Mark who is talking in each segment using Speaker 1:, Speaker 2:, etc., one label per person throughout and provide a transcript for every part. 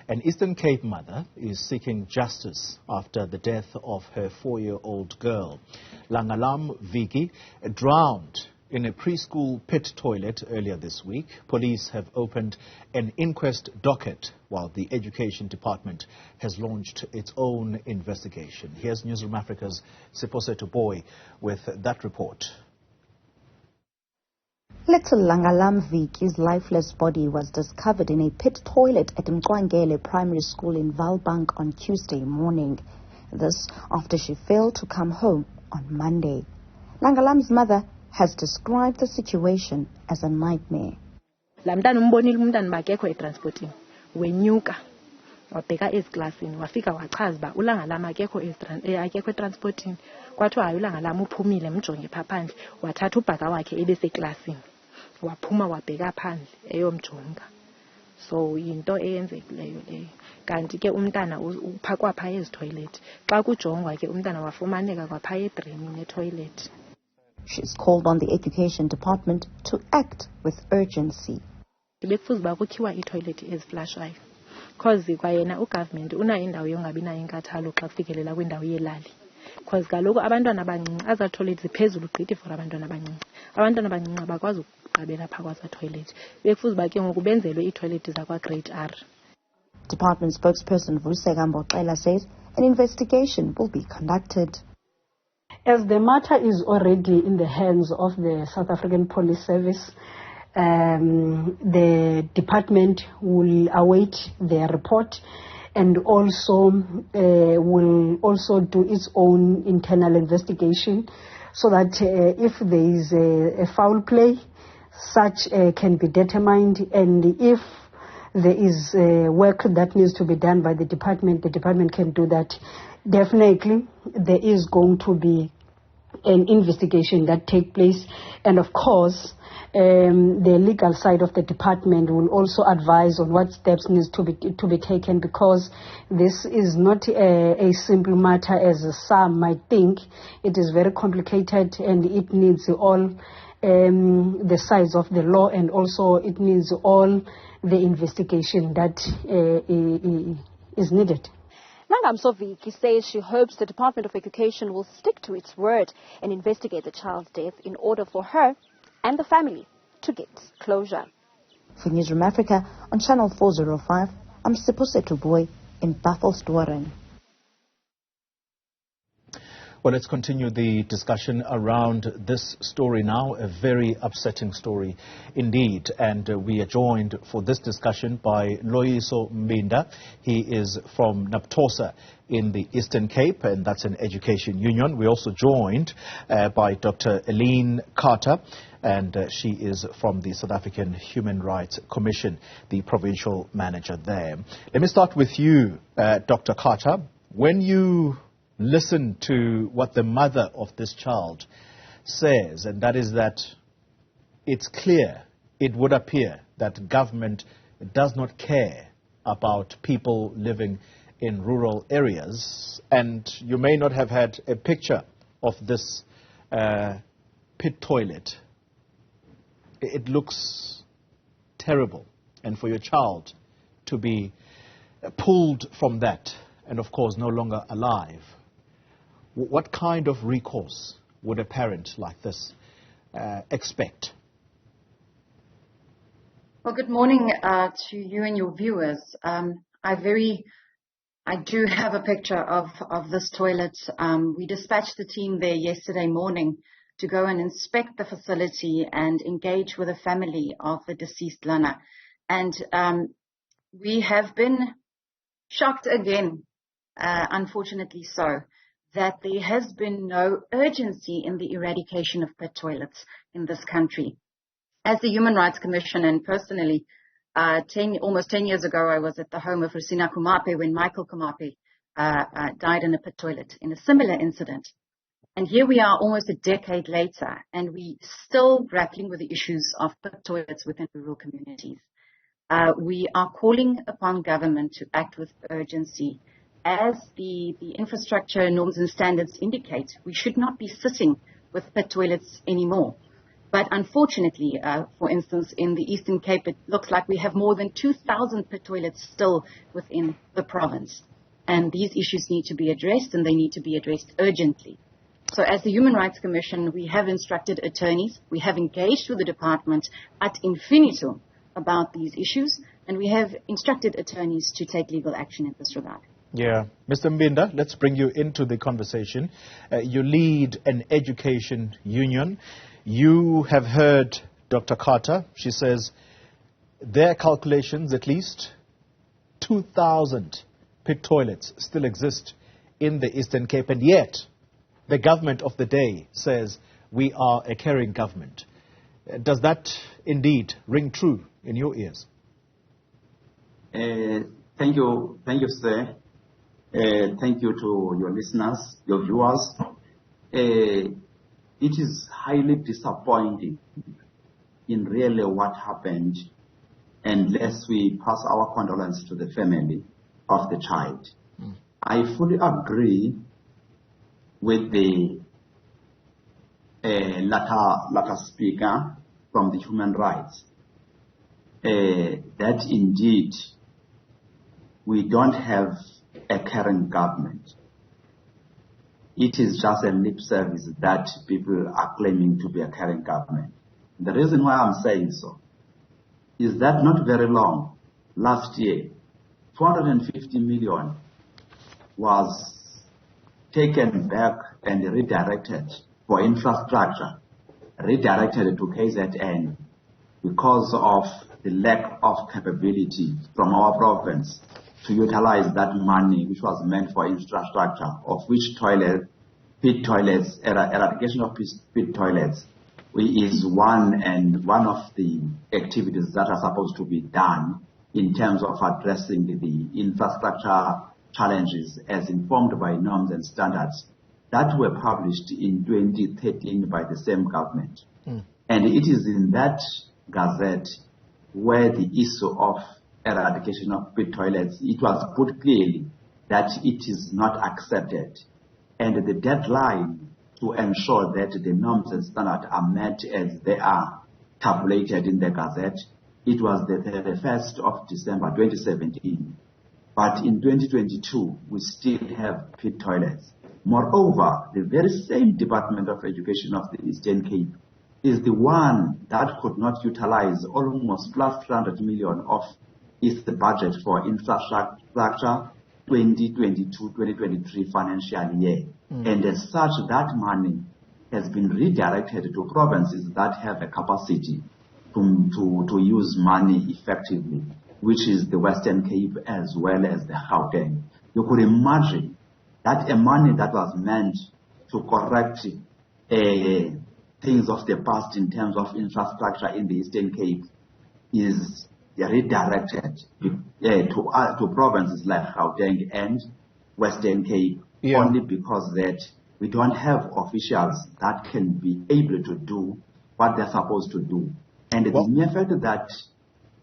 Speaker 1: An Eastern Cape mother is seeking justice after the death of her 4-year-old girl. Langalam Viki drowned in a preschool pit toilet earlier this week. Police have opened an inquest docket while the Education Department has launched its own investigation. Here's Newzroom Afrika's Siposeto Boy with that report.
Speaker 2: Little Langalam Viki's lifeless body was discovered in a pit toilet at Mqwangele Primary School in Valbank on Tuesday morning. This after she failed to come home on Monday. Langalam's mother has described the situation as a nightmare.
Speaker 3: Lamntana umbonile umntana bakekho etransporting wenyuka wabheka eziklasini wafika wachaza uba uLangalam akekho etransporting kwathiwa hayi uLangalam uphumile mjonge phaa phandle wathatha ubhaka wakhe ebeseklasini waphuma wabheka phandle eyomjonga. So yinto eyenzekileyo leyo. Kanti ke umntana uphakwa phaa ezitoilet xa kujongwa ke umntana wafumaneka kwaphaa edreyini etoilet.
Speaker 2: She's called on the Education Department to act with urgency.
Speaker 3: Bekufuze uba kukhiwa iitoilet eziflashwayo because kwayena ugovernment unayo indawo yongabi nayo inkathalo xa kufikelela kwindawo yelali. Because kaloku abantwana abancinci azaa toilet ziphezulu gqithi for abantwana abancinci. Abantwana abancinci abakwazi ukuqabela phaa kwazaa toilet. Bekufuze uba ke ngoku benzelwe iitoilet zakwa-Grade R.
Speaker 2: Department spokesperson Vuseka Mboxela says an investigation will be conducted.
Speaker 4: As the matter is already in the hands of the South African Police Service, the department will await their report and also will also do its own internal investigation so that if there is a foul play, such can be determined, and if there is work that needs to be done by the department can do that. Definitely, there is going to be an investigation that takes place, and of course, the legal side of the department will also advise on what steps needs to be taken, because this is not a simple matter as some might think. It is very complicated, and it needs all the sides of the law, and also it needs all the investigation that is needed.
Speaker 5: Viki says she hopes the Department of Education will stick to its word and investigate the child's death in order for her and the family to get closure.
Speaker 2: For Newzroom Afrika on Channel 405, I'm Siposeto Boy in Bathelsdoorn.
Speaker 1: Well, let's continue the discussion around this story now, a very upsetting story indeed. And we are joined for this discussion by Loyiso Mbinda. He is from Naptosa in the Eastern Cape, and that's an education union. We're also joined by Dr. Eileen Carter, and she is from the South African Human Rights Commission, the provincial manager there. Let me start with you, Dr. Carter. When you listen to what the mother of this child says, and that is that it's clear, it would appear that government does not care about people living in rural areas, and you may not have had a picture of this pit toilet. It looks terrible, and for your child to be pulled from that and of course no longer alive, what kind of recourse would a parent like this expect?
Speaker 6: Well, good morning to you and your viewers. I do have a picture of this toilet. We dispatched the team there yesterday morning to go and inspect the facility and engage with the family of the deceased Lana. And we have been shocked again, unfortunately so, that there has been no urgency in the eradication of pit toilets in this country. As the Human Rights Commission, and personally, almost 10 years ago, I was at the home of Rusina Kumape when Michael Kumape died in a pit toilet in a similar incident. And here we are almost a decade later, and we still grappling with the issues of pit toilets within rural communities. We are calling upon government to act with urgency. As the infrastructure norms and standards indicate, we should not be sitting with pit toilets anymore. But unfortunately, for instance, in the Eastern Cape, it looks like we have more than 2,000 pit toilets still within the province. And these issues need to be addressed, and they need to be addressed urgently. So as the Human Rights Commission, we have instructed attorneys, we have engaged with the department ad infinitum about these issues, and we have instructed attorneys to take legal action in this regard.
Speaker 1: Yeah. Mr. Mbinda, let's bring you into the conversation. You lead an education union. You have heard Dr. Carter. She says their calculations, at least 2,000 pit toilets still exist in the Eastern Cape, and yet the government of the day says we are a caring government. Does that indeed ring true in your ears?
Speaker 7: Thank you, sir. Thank you to your listeners, your viewers. It is highly disappointing in really what happened, unless we pass our condolence to the family of the child. I fully agree with the latter speaker from the human rights, that indeed we don't have a caring government. It is just a lip service that people are claiming to be a caring government. The reason why I'm saying so is that not very long, last year, 450 million was taken back and redirected for infrastructure, redirected to KZN because of the lack of capability from our province to utilize that money which was meant for infrastructure, of which pit toilets, eradication of pit toilets is one of the activities that are supposed to be done in terms of addressing the infrastructure challenges as informed by norms and standards that were published in 2013 by the same government. And it is in that gazette where the issue of eradication of pit toilets, it was put clearly that it is not accepted. And the deadline to ensure that the norms and standards are met as they are tabulated in the gazette, it was the 31st of December 2017. But in 2022, we still have pit toilets. Moreover, the very same Department of Education of the Eastern Cape is the one that could not utilize almost plus 300 million of its budget for infrastructure 2022-2023 financial year. And as such, that money has been redirected to provinces that have a capacity to use money effectively, which is the Western Cape as well as the Gauteng. You could imagine that a money that was meant to correct things of the past in terms of infrastructure in the Eastern Cape is redirected to provinces like Gauteng and Western Cape, only because that we don't have officials that can be able to do what they're supposed to do. And the mere fact that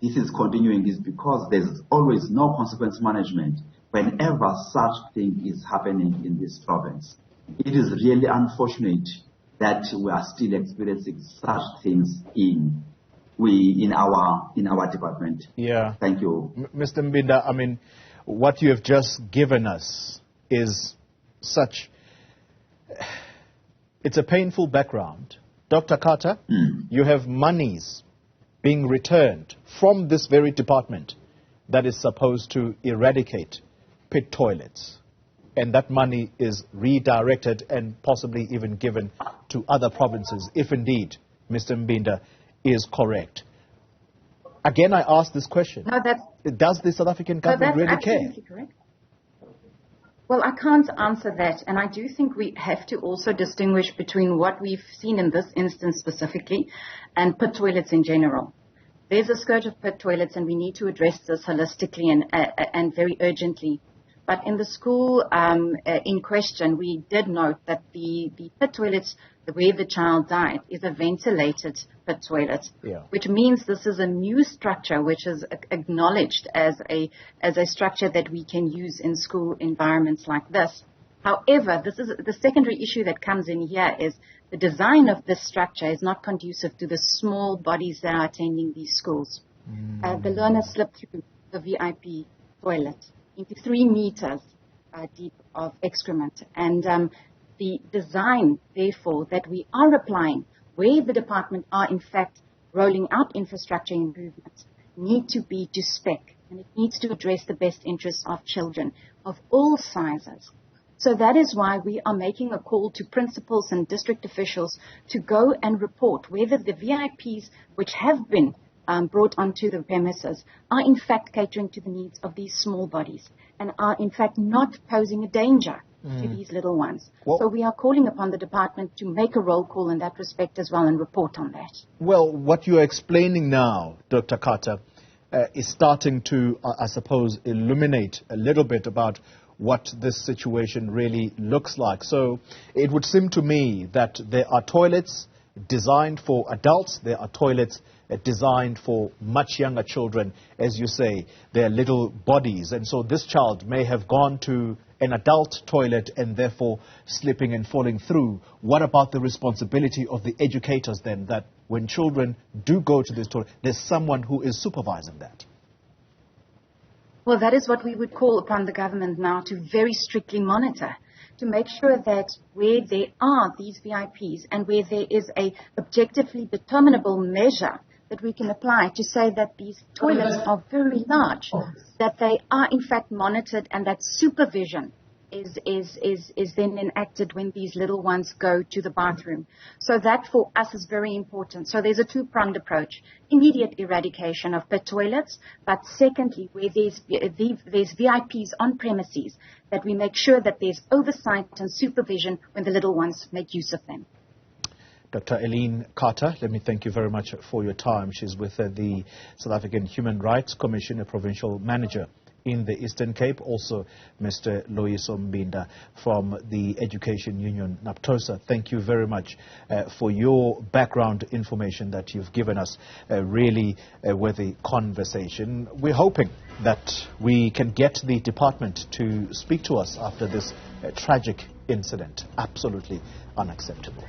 Speaker 7: this is continuing is because there's always no consequence management whenever such thing is happening in this province. It is really unfortunate that we are still experiencing such things in our department.
Speaker 1: Yeah.
Speaker 7: Thank you.
Speaker 1: Mr. Mbinda, I mean, what you have just given us is it's a painful background. Dr. Carter, you have monies being returned from this very department that is supposed to eradicate pit toilets. And that money is redirected and possibly even given to other provinces, if indeed Mr. Mbinda is correct. Again, I ask this question.
Speaker 6: No,
Speaker 1: does the South African government really care?
Speaker 6: Absolutely correct. Well, I can't answer that. And I do think we have to also distinguish between what we've seen in this instance specifically and pit toilets in general. There's a scourge of pit toilets, and we need to address this holistically and very urgently. But in the school in question, we did note that the pit toilets where the child died is a ventilated pit toilet, which means this is a new structure which is acknowledged as a structure that we can use in school environments like this. However, this is the secondary issue that comes in here is the design of this structure is not conducive to the small bodies that are attending these schools. The learners slip through the VIP toilet into 3 meters deep of excrement. And the design, therefore, that we are applying, where the department are in fact rolling out infrastructure improvements, need to be to spec, and it needs to address the best interests of children of all sizes. So that is why we are making a call to principals and district officials to go and report whether the VIPs which have been brought onto the premises are in fact catering to the needs of these small bodies and are in fact not posing a danger to these little ones.
Speaker 1: Well,
Speaker 6: so we are calling upon the department to make a roll call in that respect as well and report on that.
Speaker 1: Well, what you are explaining now, Dr. Carter, is starting to, I suppose, illuminate a little bit about what this situation really looks like. So it would seem to me that there are toilets designed for adults, there are toilets designed for much younger children. As you say, they're little bodies, and so this child may have gone to an adult toilet and therefore slipping and falling through. What about the responsibility of the educators then, that when children do go to this toilet, there's someone who is supervising that?
Speaker 6: Well, that is what we would call upon the government now to very strictly monitor, to make sure that where there are these VIPs and where there is a objectively determinable measure that we can apply to say that these toilets are very large, that they are in fact monitored and that supervision is then enacted when these little ones go to the bathroom. So that for us is very important. So there's a 2-pronged approach: immediate eradication of pit toilets, but secondly, where there's VIPs on premises, that we make sure that there's oversight and supervision when the little ones make use of them.
Speaker 1: Dr. Eileen Carter, let me thank you very much for your time. She's with the South African Human Rights Commission, a provincial manager in the Eastern Cape. Also, Mr. Loyiso Mbinda from the Education Union, NAPTOSA. Thank you very much for your background information that you've given us. Really worthy conversation. We're hoping that we can get the department to speak to us after this tragic incident. Absolutely unacceptable.